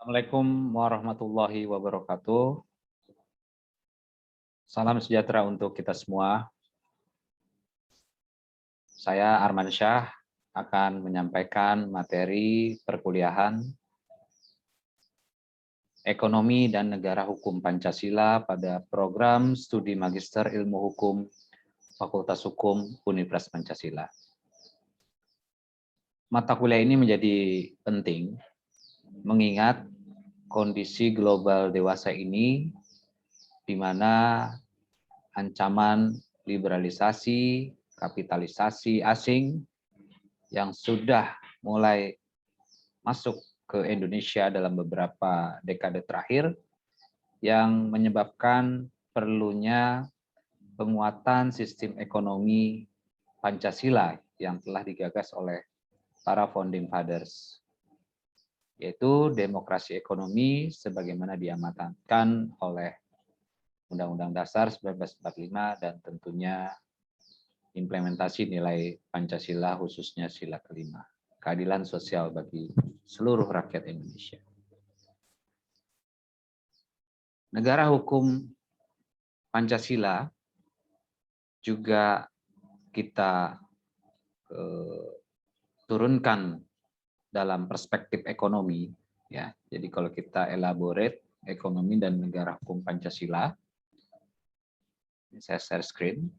Assalamualaikum warahmatullahi wabarakatuh. Salam sejahtera untuk kita semua. Saya Arman Syah akan menyampaikan materi perkuliahan Ekonomi dan Negara Hukum Pancasila pada program studi Magister Ilmu Hukum Fakultas Hukum Universitas Pancasila. Mata kuliah ini menjadi penting mengingat kondisi global dewasa ini di mana ancaman liberalisasi, kapitalisasi asing yang sudah mulai masuk ke Indonesia dalam beberapa dekade terakhir yang menyebabkan perlunya penguatan sistem ekonomi Pancasila yang telah digagas oleh para founding fathers, yaitu demokrasi ekonomi sebagaimana diamanatkan oleh Undang-Undang Dasar 1945 dan tentunya implementasi nilai Pancasila khususnya sila kelima, keadilan sosial bagi seluruh rakyat Indonesia. Negara hukum Pancasila juga kita turunkan dalam perspektif ekonomi, ya. Jadi kalau kita elaborate ekonomi dan negara hukum Pancasila, saya share screen.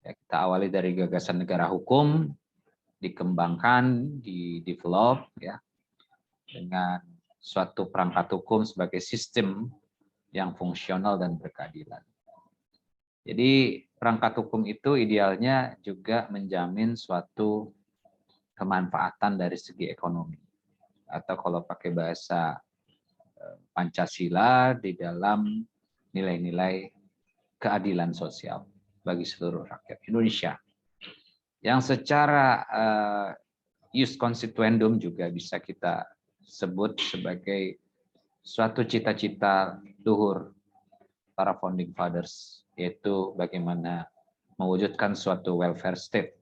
Ya, kita awali dari gagasan negara hukum, dikembangkan, di-develop ya dengan suatu perangkat hukum sebagai sistem yang fungsional dan berkeadilan. Jadi perangkat hukum itu idealnya juga menjamin suatu kemanfaatan dari segi ekonomi. Atau kalau pakai bahasa Pancasila di dalam nilai-nilai keadilan sosial bagi seluruh rakyat Indonesia. Yang secara ius constituendum juga bisa kita sebut sebagai suatu cita-cita luhur para founding fathers, yaitu bagaimana mewujudkan suatu welfare state.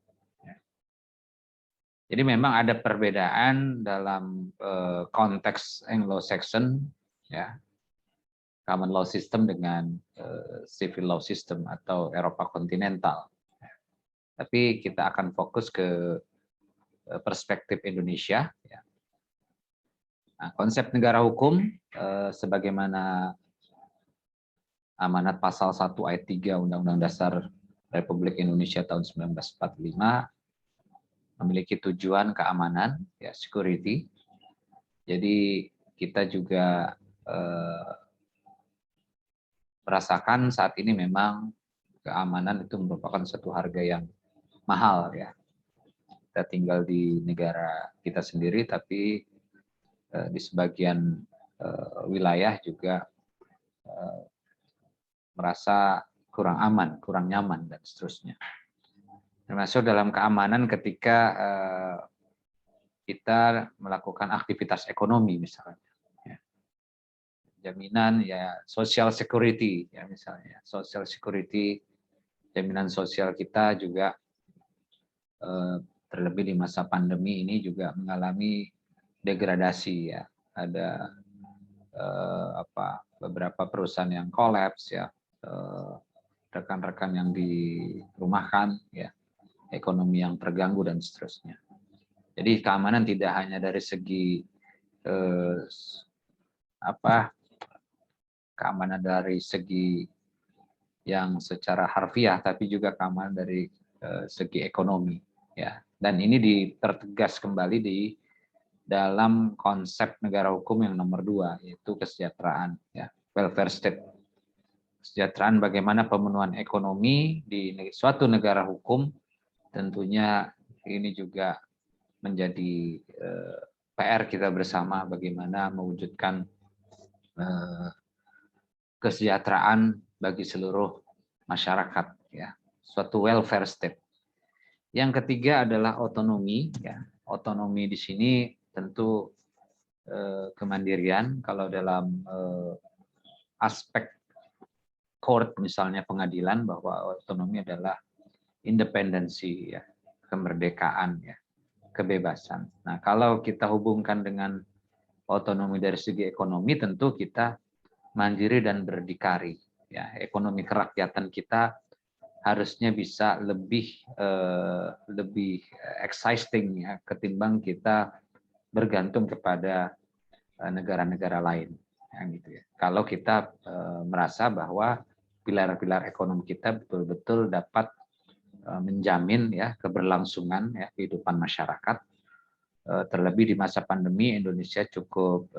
Jadi memang ada perbedaan dalam konteks Anglo-Saxon, ya, common law system dengan civil law system atau Eropa kontinental. Tapi kita akan fokus ke perspektif Indonesia. Ya. Nah, konsep negara hukum sebagaimana amanat pasal 1 ayat 3 Undang-Undang Dasar Republik Indonesia tahun 1945 memiliki tujuan keamanan, ya, security. Jadi kita juga merasakan saat ini memang keamanan itu merupakan satu harga yang mahal, ya. Kita tinggal di negara kita sendiri, tapi di sebagian wilayah juga merasa kurang aman, kurang nyaman, dan seterusnya. Termasuk dalam keamanan ketika kita melakukan aktivitas ekonomi misalnya. Ya. Jaminan ya social security, ya misalnya. Social security, jaminan sosial kita juga terlebih di masa pandemi ini juga mengalami degradasi, ya. Ada beberapa perusahaan yang kolaps, ya, rekan-rekan yang dirumahkan, ya, ekonomi yang terganggu dan seterusnya. Jadi keamanan tidak hanya dari segi keamanan dari segi yang secara harfiah, tapi juga keamanan dari segi ekonomi, ya. Dan ini dipertegas kembali di dalam konsep negara hukum yang nomor 2, yaitu kesejahteraan, ya, welfare state. Kesejahteraan bagaimana pemenuhan ekonomi di suatu negara hukum, tentunya ini juga menjadi PR kita bersama bagaimana mewujudkan kesejahteraan bagi seluruh masyarakat, ya, suatu welfare state. Yang ketiga adalah otonomi, ya. Otonomi di sini tentu kemandirian. Kalau dalam aspek court misalnya pengadilan, bahwa otonomi adalah independensi, ya, kemerdekaan, ya, kebebasan. Nah, kalau kita hubungkan dengan otonomi dari segi ekonomi, tentu kita mandiri dan berdikari. Ya, ekonomi kerakyatan kita harusnya bisa lebih exciting ya ketimbang kita bergantung kepada negara-negara lain. Ya, gitu ya. Kalau kita merasa bahwa pilar-pilar ekonomi kita betul-betul dapat menjamin ya keberlangsungan ya kehidupan masyarakat. Terlebih di masa pandemi Indonesia cukup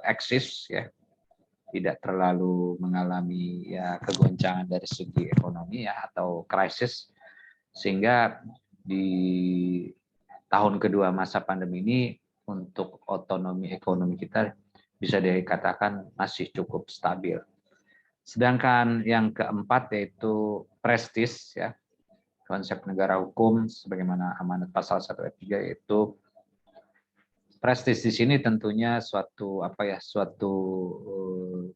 eksis ya, tidak terlalu mengalami ya kegoncangan dari segi ekonomi ya atau krisis, sehingga di tahun kedua masa pandemi ini untuk otonomi ekonomi kita bisa dikatakan masih cukup stabil. Sedangkan yang keempat yaitu prestis ya, konsep negara hukum sebagaimana amanat pasal 1 ayat 3, yaitu prestis di sini tentunya suatu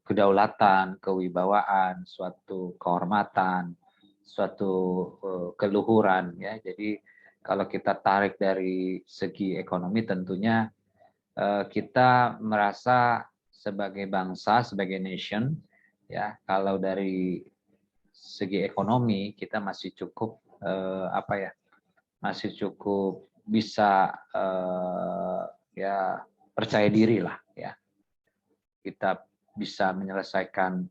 kedaulatan, kewibawaan, suatu kehormatan, suatu keluhuran ya. Jadi kalau kita tarik dari segi ekonomi tentunya kita merasa sebagai bangsa, sebagai nation ya, kalau dari segi ekonomi kita masih cukup masih cukup bisa ya percaya diri lah ya. Kita bisa menyelesaikan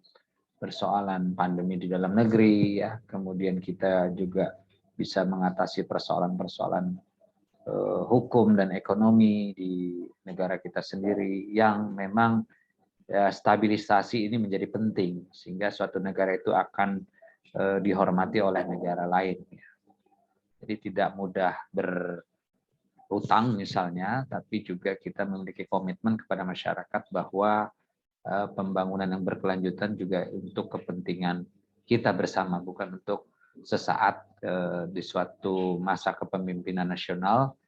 persoalan pandemi di dalam negeri ya, kemudian kita juga bisa mengatasi persoalan-persoalan hukum dan ekonomi di negara kita sendiri yang memang ya, stabilisasi ini menjadi penting sehingga suatu negara itu akan dihormati oleh negara lain. Jadi tidak mudah berutang misalnya, tapi juga kita memiliki komitmen kepada masyarakat bahwa pembangunan yang berkelanjutan juga untuk kepentingan kita bersama, bukan untuk sesaat di suatu masa kepemimpinan nasional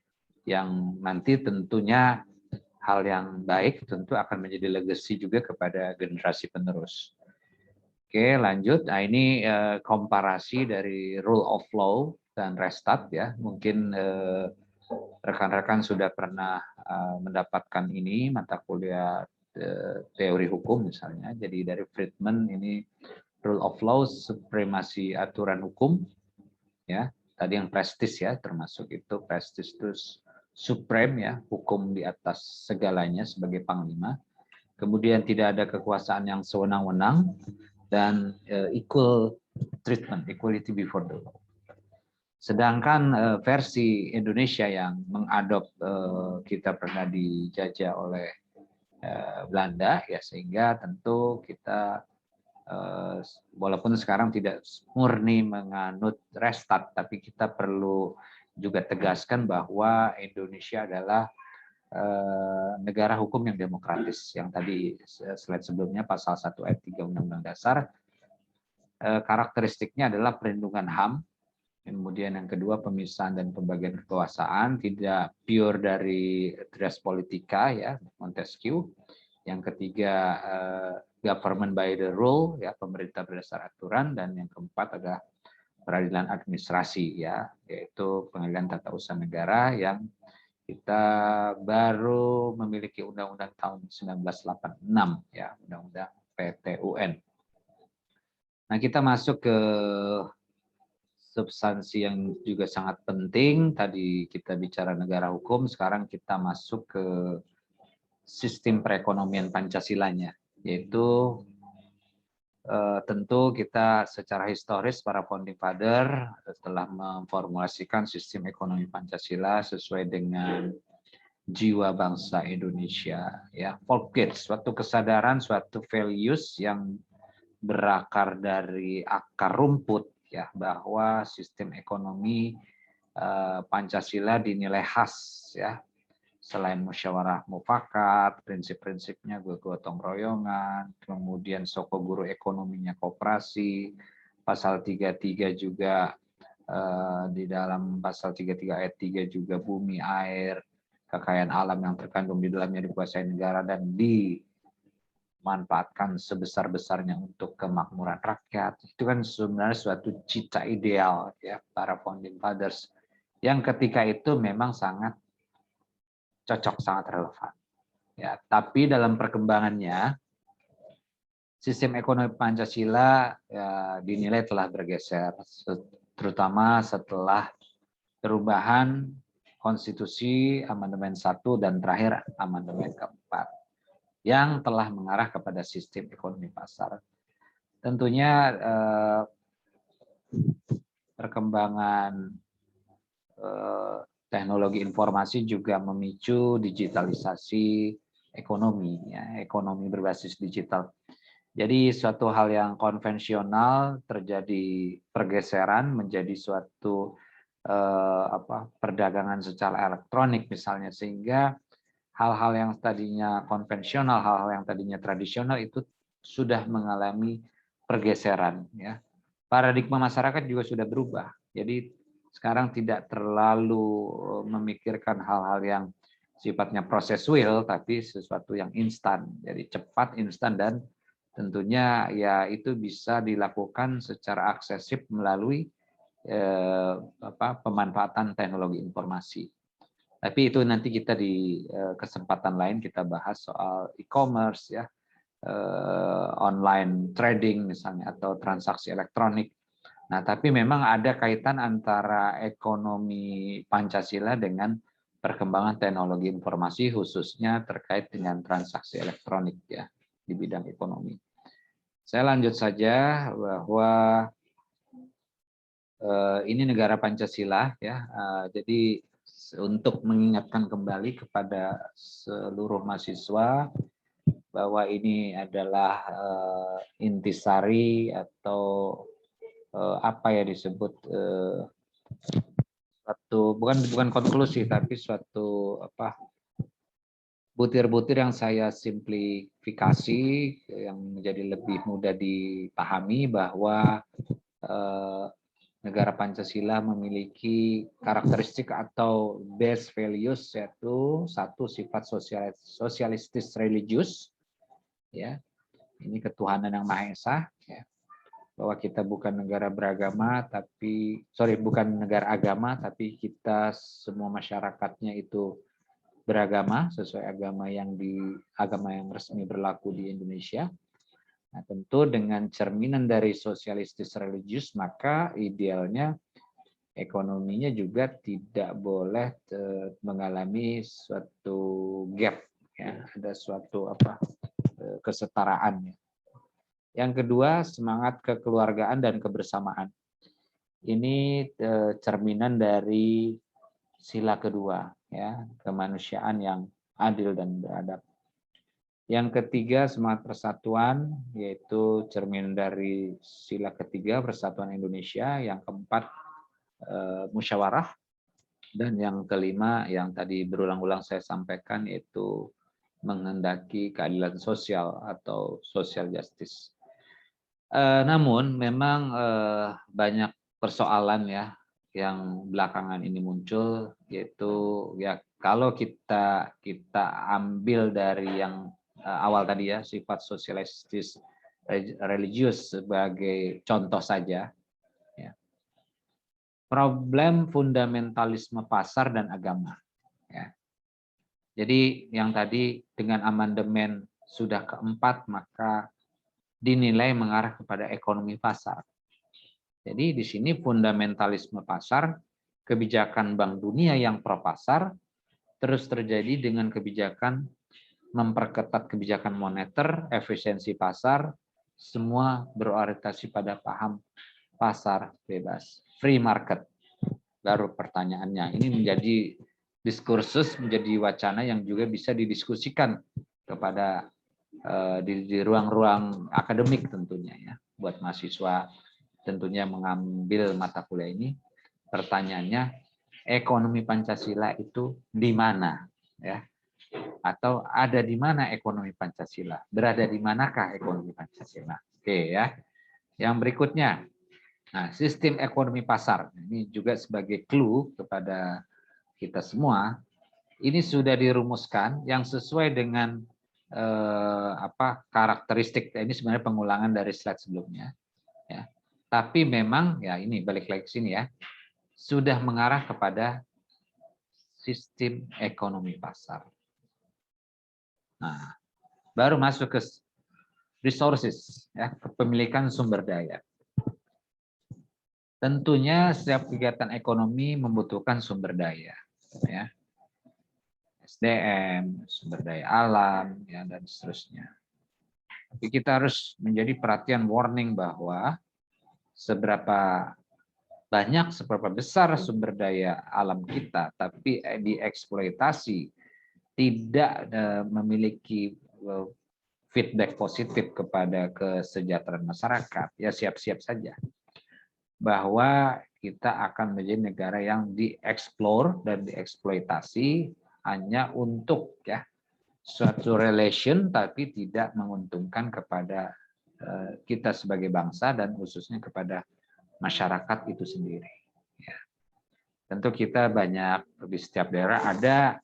yang nanti tentunya hal yang baik tentu akan menjadi legacy juga kepada generasi penerus. Oke, lanjut. Nah, ini komparasi dari rule of law dan Restat ya. Mungkin rekan-rekan sudah pernah mendapatkan ini mata kuliah teori hukum misalnya. Jadi dari Friedman ini rule of law, supremasi aturan hukum ya. Tadi yang prestis ya, termasuk itu prestis itu supreme ya, hukum di atas segalanya sebagai panglima. Kemudian tidak ada kekuasaan yang sewenang-wenang dan equal treatment, equality before the law. Sedangkan versi Indonesia yang mengadop kita pernah dijajah oleh Belanda ya, sehingga tentu kita walaupun sekarang tidak murni menganut Restat, tapi kita perlu juga tegaskan bahwa Indonesia adalah negara hukum yang demokratis. Yang tadi slide sebelumnya pasal 1 ayat 3 Undang-Undang Dasar, karakteristiknya adalah perlindungan HAM. Kemudian yang kedua pemisahan dan pembagian kekuasaan, tidak pure dari res politica ya, Montesquieu. Yang ketiga government by the rule ya, pemerintah berdasar aturan, dan yang keempat adalah peradilan administrasi ya, yaitu pengadilan tata usaha negara yang kita baru memiliki undang-undang tahun 1986 ya, undang-undang PT-UN. Nah, kita masuk ke substansi yang juga sangat penting. Tadi kita bicara negara hukum, sekarang kita masuk ke sistem perekonomian Pancasilanya, yaitu tentu kita secara historis para founding father telah memformulasikan sistem ekonomi Pancasila sesuai dengan jiwa bangsa Indonesia ya, Volksgeist, suatu kesadaran, suatu values yang berakar dari akar rumput ya, bahwa sistem ekonomi Pancasila dinilai khas ya, selain musyawarah mufakat, prinsip-prinsipnya gotong royongan, kemudian soko guru ekonominya koperasi, pasal 33 juga di dalam pasal 33 ayat 3 juga bumi, air, kekayaan alam yang terkandung di dalamnya dikuasai negara dan dimanfaatkan sebesar-besarnya untuk kemakmuran rakyat. Itu kan sebenarnya suatu cita ideal ya para founding fathers yang ketika itu memang sangat cocok, sangat relevan. Ya, tapi dalam perkembangannya sistem ekonomi Pancasila ya, dinilai telah bergeser, terutama setelah perubahan konstitusi amandemen 1 dan terakhir amandemen keempat yang telah mengarah kepada sistem ekonomi pasar. Tentunya perkembangan teknologi informasi juga memicu digitalisasi ekonomi, ya, ekonomi berbasis digital. Jadi suatu hal yang konvensional terjadi pergeseran menjadi suatu perdagangan secara elektronik misalnya, sehingga hal-hal yang tadinya konvensional, hal-hal yang tadinya tradisional itu sudah mengalami pergeseran. Ya. Paradigma masyarakat juga sudah berubah. Jadi sekarang tidak terlalu memikirkan hal-hal yang sifatnya prosesual, tapi sesuatu yang instan. Jadi cepat, instan, dan tentunya ya itu bisa dilakukan secara aksesif melalui pemanfaatan teknologi informasi. Tapi itu nanti kita di kesempatan lain kita bahas soal e-commerce, ya, online trading misalnya, atau transaksi elektronik. Nah, tapi memang ada kaitan antara ekonomi Pancasila dengan perkembangan teknologi informasi, khususnya terkait dengan transaksi elektronik, ya, di bidang ekonomi. Saya lanjut saja bahwa ini negara Pancasila, ya. Jadi untuk mengingatkan kembali kepada seluruh mahasiswa bahwa ini adalah intisari atau apa ya disebut suatu bukan konklusi, tapi suatu butir-butir yang saya simplifikasi yang menjadi lebih mudah dipahami bahwa negara Pancasila memiliki karakteristik atau base values, yaitu satu, sifat sosialistis religius, ya, ini ketuhanan yang Maha Esa, ya, bahwa kita bukan negara beragama, tapi bukan negara agama, tapi kita semua masyarakatnya itu beragama sesuai agama yang resmi berlaku di Indonesia. Nah, tentu dengan cerminan dari sosialistis religius, maka idealnya ekonominya juga tidak boleh mengalami suatu gap, ya, ada suatu kesetaraan. Yang kedua, semangat kekeluargaan dan kebersamaan. Ini cerminan dari sila kedua, ya, kemanusiaan yang adil dan beradab. Yang ketiga, semangat persatuan, yaitu cermin dari sila ketiga, persatuan Indonesia. Yang keempat, musyawarah. Dan yang kelima, yang tadi berulang-ulang saya sampaikan, yaitu menghendaki keadilan sosial atau social justice. Namun memang banyak persoalan, ya, yang belakangan ini muncul, yaitu ya kalau kita ambil dari yang awal tadi, ya, sifat sosialistis religius sebagai contoh saja, ya. Problem fundamentalisme pasar dan agama, ya. Jadi yang tadi dengan amandemen sudah keempat, maka dinilai mengarah kepada ekonomi pasar. Jadi di sini fundamentalisme pasar, kebijakan Bank Dunia yang pro pasar, terus terjadi dengan kebijakan memperketat kebijakan moneter, efisiensi pasar, semua berorientasi pada paham pasar bebas, free market. Baru pertanyaannya, ini menjadi diskursus, menjadi wacana yang juga bisa didiskusikan kepada di ruang-ruang akademik tentunya, ya, buat mahasiswa tentunya mengambil mata kuliah ini. Pertanyaannya, ekonomi Pancasila itu di mana, ya? Atau ada di mana ekonomi Pancasila? Berada di manakah ekonomi Pancasila? Oke, ya. Yang berikutnya, nah, sistem ekonomi pasar. Ini juga sebagai clue kepada kita semua. Ini sudah dirumuskan yang sesuai dengan karakteristik. Ini sebenarnya pengulangan dari slide sebelumnya, ya. Tapi memang ya ini balik lagi ke sini, ya, sudah mengarah kepada sistem ekonomi pasar. Nah, baru masuk ke resources, ya, kepemilikan sumber daya. Tentunya setiap kegiatan ekonomi membutuhkan sumber daya, ya. SDM, sumber daya alam, ya, dan seterusnya. Tapi kita harus menjadi perhatian warning bahwa seberapa banyak, seberapa besar sumber daya alam kita, tapi dieksploitasi, tidak memiliki feedback positif kepada kesejahteraan masyarakat, ya siap-siap saja bahwa kita akan menjadi negara yang dieksplor dan dieksploitasi hanya untuk ya suatu relation, tapi tidak menguntungkan kepada kita sebagai bangsa dan khususnya kepada masyarakat itu sendiri. Ya. Tentu kita banyak di setiap daerah ada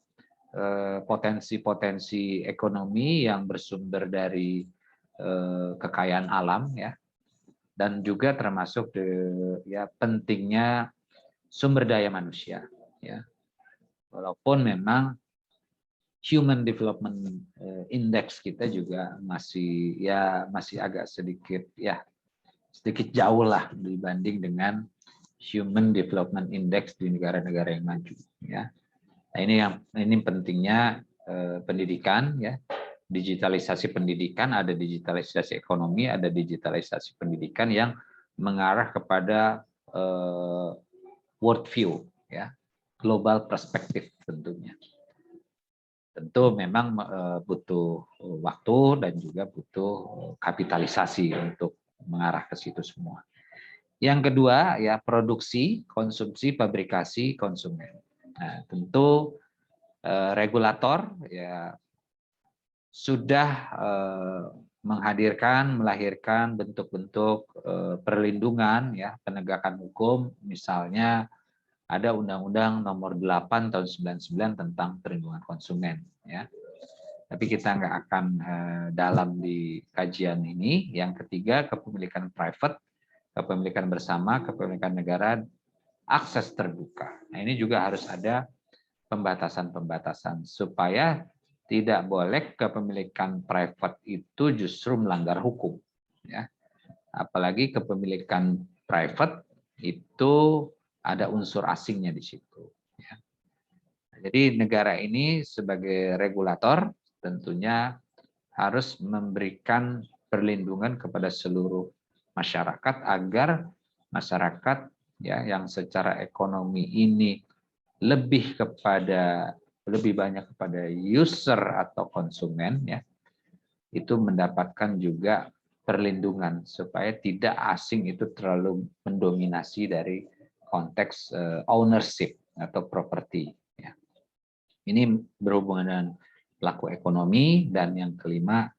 potensi-potensi ekonomi yang bersumber dari kekayaan alam, ya, dan juga termasuk ya pentingnya sumber daya manusia. Ya. Walaupun memang Human Development Index kita juga masih agak sedikit jauh lah dibanding dengan Human Development Index di negara-negara yang maju, ya. Nah, ini pentingnya pendidikan, ya. Digitalisasi pendidikan, ada digitalisasi ekonomi, ada digitalisasi pendidikan yang mengarah kepada world view, ya, global perspektif tentunya. Tentu memang butuh waktu dan juga butuh kapitalisasi untuk mengarah ke situ semua. Yang kedua, ya, produksi, konsumsi, pabrikasi, konsumen. Nah, tentu regulator ya sudah melahirkan bentuk-bentuk perlindungan, ya, penegakan hukum, misalnya ada Undang-Undang Nomor 8 Tahun 99 tentang perlindungan konsumen, ya. Tapi kita nggak akan dalam di kajian ini. Yang ketiga, kepemilikan private, kepemilikan bersama, kepemilikan negara, akses terbuka. Nah, ini juga harus ada pembatasan-pembatasan supaya tidak boleh kepemilikan private itu justru melanggar hukum, ya. Apalagi kepemilikan private itu ada unsur asingnya di situ. Ya. Jadi negara ini sebagai regulator tentunya harus memberikan perlindungan kepada seluruh masyarakat agar masyarakat, ya, yang secara ekonomi ini lebih banyak kepada user atau konsumen, ya, itu mendapatkan juga perlindungan supaya tidak asing itu terlalu mendominasi dari konteks ownership atau properti. Ya. Ini berhubungan dengan pelaku ekonomi. Dan yang kelima,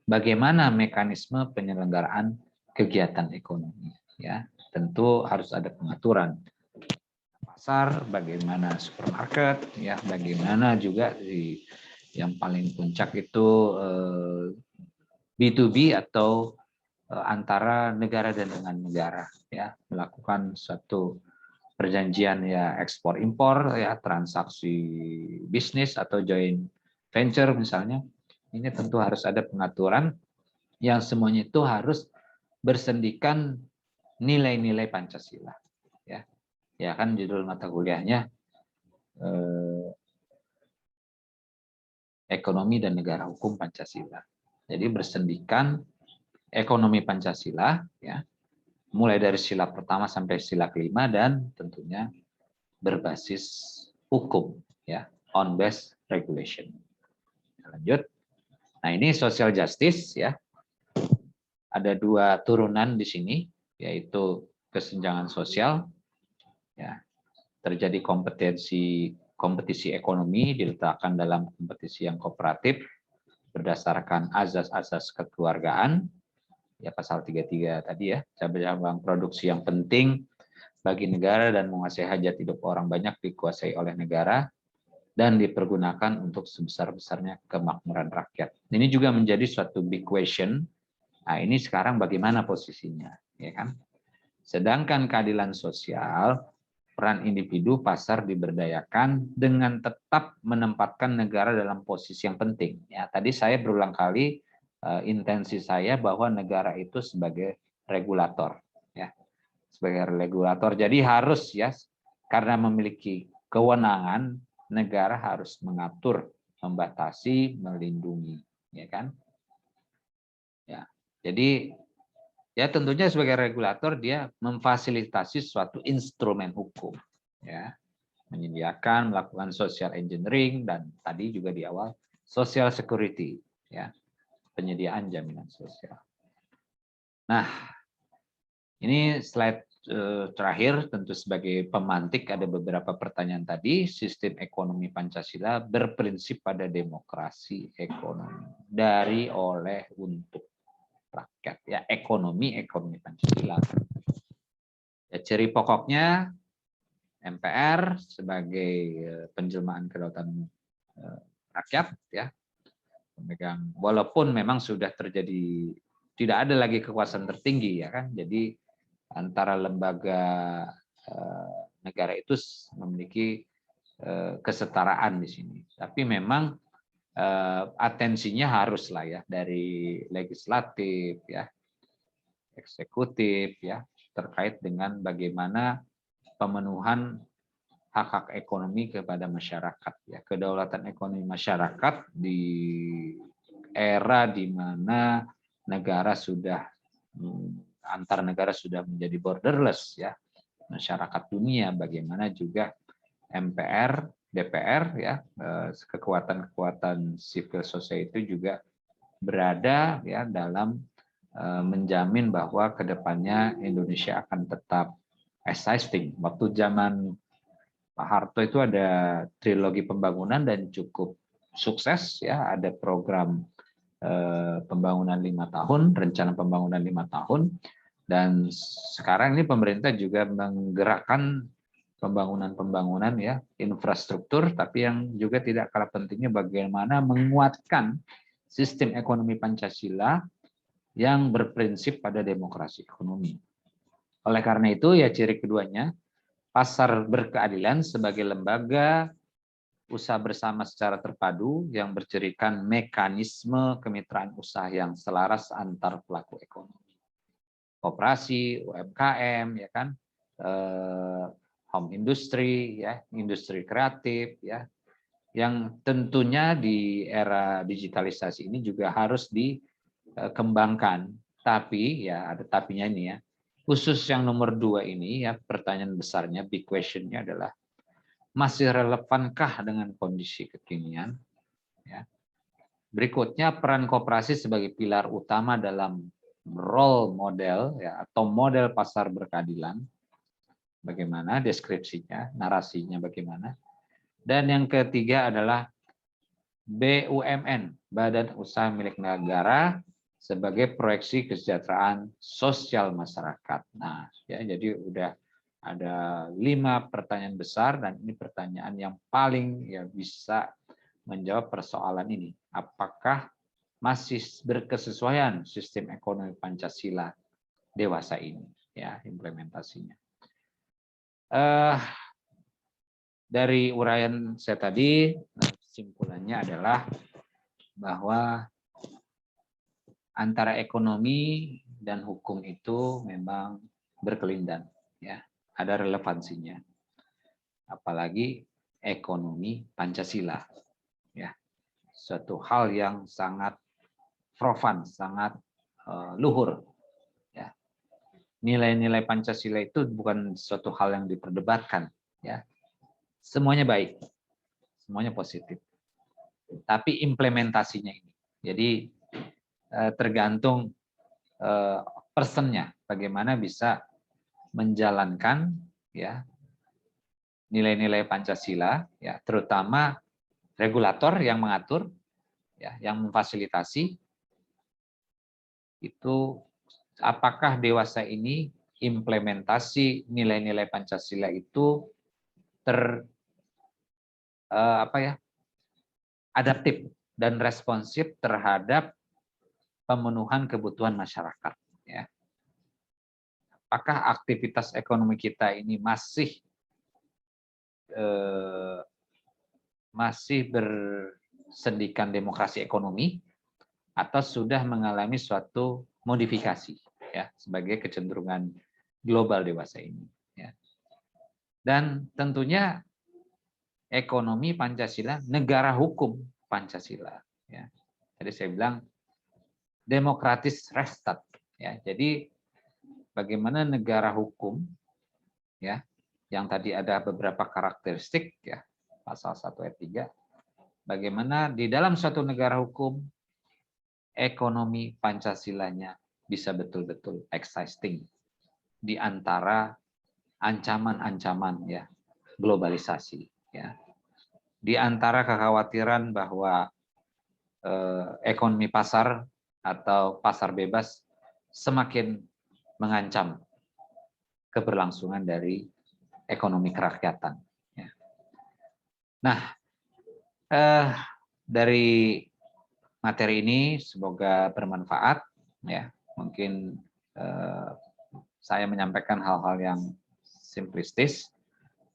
bagaimana mekanisme penyelenggaraan kegiatan ekonomi. Ya, tentu harus ada pengaturan pasar, bagaimana supermarket, ya, bagaimana juga yang paling puncak itu B2B atau antara negara dan dengan negara, ya, melakukan suatu perjanjian, ya, ekspor impor, ya, transaksi bisnis atau joint venture misalnya. Ini tentu harus ada pengaturan yang semuanya itu harus bersendikan nilai-nilai Pancasila, ya. Ya kan judul mata kuliahnya ekonomi dan negara hukum Pancasila. Jadi bersendikan ekonomi Pancasila, ya, mulai dari sila pertama sampai sila kelima, dan tentunya berbasis hukum, ya, on based regulation. Lanjut. Nah, ini social justice, ya. Ada dua turunan di sini, yaitu kesenjangan sosial, ya. Terjadi kompetisi ekonomi diletakkan dalam kompetisi yang kooperatif berdasarkan azas-azas kekeluargaan, ya, pasal 33 tadi, ya, cabang produksi yang penting bagi negara dan menguasai hajat hidup orang banyak dikuasai oleh negara dan dipergunakan untuk sebesar-besarnya kemakmuran rakyat. Ini juga menjadi suatu big question. Nah, ini sekarang bagaimana posisinya, ya kan? Sedangkan keadilan sosial peran individu, pasar diberdayakan dengan tetap menempatkan negara dalam posisi yang penting. Ya, tadi saya berulang kali intensi saya bahwa negara itu sebagai regulator, ya, sebagai regulator. Jadi harus ya, karena memiliki kewenangan, negara harus mengatur, membatasi, melindungi, ya kan? Ya, jadi ya tentunya sebagai regulator dia memfasilitasi suatu instrumen hukum, ya, menyediakan, melakukan social engineering, dan tadi juga di awal social security, ya, penyediaan jaminan sosial. Nah, ini slide terakhir, tentu sebagai pemantik ada beberapa pertanyaan tadi. Sistem ekonomi Pancasila berprinsip pada demokrasi ekonomi dari, oleh, untuk rakyat, ya, ekonomi Pancasila. Ya, ciri pokoknya MPR sebagai penjelmaan kedaulatan rakyat, ya, pemegang, walaupun memang sudah terjadi, tidak ada lagi kekuasaan tertinggi, ya kan, jadi antara lembaga negara itu memiliki kesetaraan di sini, tapi memang atensinya haruslah ya dari legislatif, ya, eksekutif, ya, terkait dengan bagaimana pemenuhan hak-hak ekonomi kepada masyarakat, ya, kedaulatan ekonomi masyarakat di era di mana negara sudah antar negara sudah menjadi borderless, ya, masyarakat dunia, bagaimana juga MPR, DPR, ya, kekuatan-kekuatan civil society juga berada, ya, dalam menjamin bahwa kedepannya Indonesia akan tetap existing. Waktu zaman Pak Harto itu ada trilogi pembangunan dan cukup sukses, ya, ada program pembangunan 5 tahun, rencana pembangunan 5 tahun, dan sekarang ini pemerintah juga menggerakkan pembangunan-pembangunan, ya, infrastruktur, tapi yang juga tidak kalah pentingnya bagaimana menguatkan sistem ekonomi Pancasila yang berprinsip pada demokrasi ekonomi. Oleh karena itu, ya, ciri keduanya, pasar berkeadilan sebagai lembaga usaha bersama secara terpadu yang bercirikan mekanisme kemitraan usaha yang selaras antar pelaku ekonomi, koperasi, UMKM, ya kan, home industry, ya, industri kreatif, ya, yang tentunya di era digitalisasi ini juga harus dikembangkan. Tapi ya ada tapinya ini, ya. Khusus yang nomor 2 ini, ya, pertanyaan besarnya, big questionnya adalah masih relevankah dengan kondisi kekinian? Ya. Berikutnya, peran koperasi sebagai pilar utama dalam role model, ya, atau model pasar berkeadilan. Bagaimana deskripsinya, narasinya bagaimana? Dan yang ketiga adalah BUMN, Badan Usaha Milik Negara, sebagai proyeksi kesejahteraan sosial masyarakat. Nah, ya, jadi udah ada 5 pertanyaan besar, dan ini pertanyaan yang paling, ya, bisa menjawab persoalan ini. Apakah masih berkesesuaian sistem ekonomi Pancasila dewasa ini, ya, implementasinya. Dari uraian saya tadi, kesimpulannya adalah bahwa antara ekonomi dan hukum itu memang berkelindan, ya, ada relevansinya. Apalagi ekonomi Pancasila, ya, suatu hal yang sangat profan, sangat luhur, ya. Nilai-nilai Pancasila itu bukan suatu hal yang diperdebatkan, ya. Semuanya baik, semuanya positif. Tapi implementasinya ini, jadi tergantung personnya, bagaimana bisa menjalankan, ya, nilai-nilai Pancasila, ya, terutama regulator yang mengatur, ya, yang memfasilitasi itu, apakah dewasa ini implementasi nilai-nilai Pancasila itu adaptif dan responsif terhadap pemenuhan kebutuhan masyarakat, ya. Apakah aktivitas ekonomi kita ini masih masih bersendikan demokrasi ekonomi atau sudah mengalami suatu modifikasi ya sebagai kecenderungan global dewasa ini ya. Dan tentunya ekonomi Pancasila, negara hukum Pancasila ya. Jadi saya bilang demokratis restart ya. Jadi bagaimana negara hukum ya yang tadi ada beberapa karakteristik ya pasal 1 ayat 3, bagaimana di dalam suatu negara hukum ekonomi Pancasilanya bisa betul-betul existing di antara ancaman-ancaman ya globalisasi ya. Di antara kekhawatiran bahwa ekonomi pasar atau pasar bebas semakin mengancam keberlangsungan dari ekonomi kerakyatan. Ya. Nah, dari materi ini semoga bermanfaat. Ya, mungkin saya menyampaikan hal-hal yang simplistis,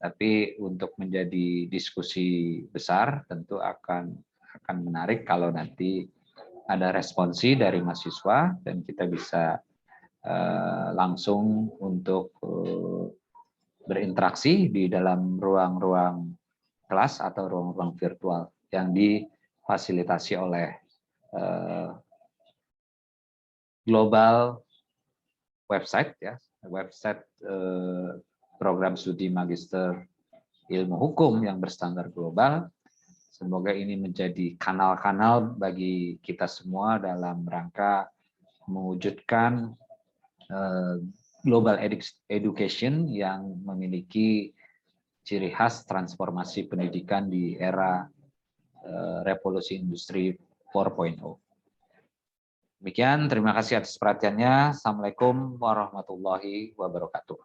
tapi untuk menjadi diskusi besar tentu akan menarik kalau nanti ada responsi dari mahasiswa dan kita bisa langsung untuk berinteraksi di dalam ruang-ruang kelas atau ruang-ruang virtual yang difasilitasi oleh global website ya, website program studi magister ilmu hukum yang berstandar global. Semoga ini menjadi kanal-kanal bagi kita semua dalam rangka mewujudkan global education yang memiliki ciri khas transformasi pendidikan di era revolusi industri 4.0. Demikian, terima kasih atas perhatiannya. Assalamualaikum warahmatullahi wabarakatuh.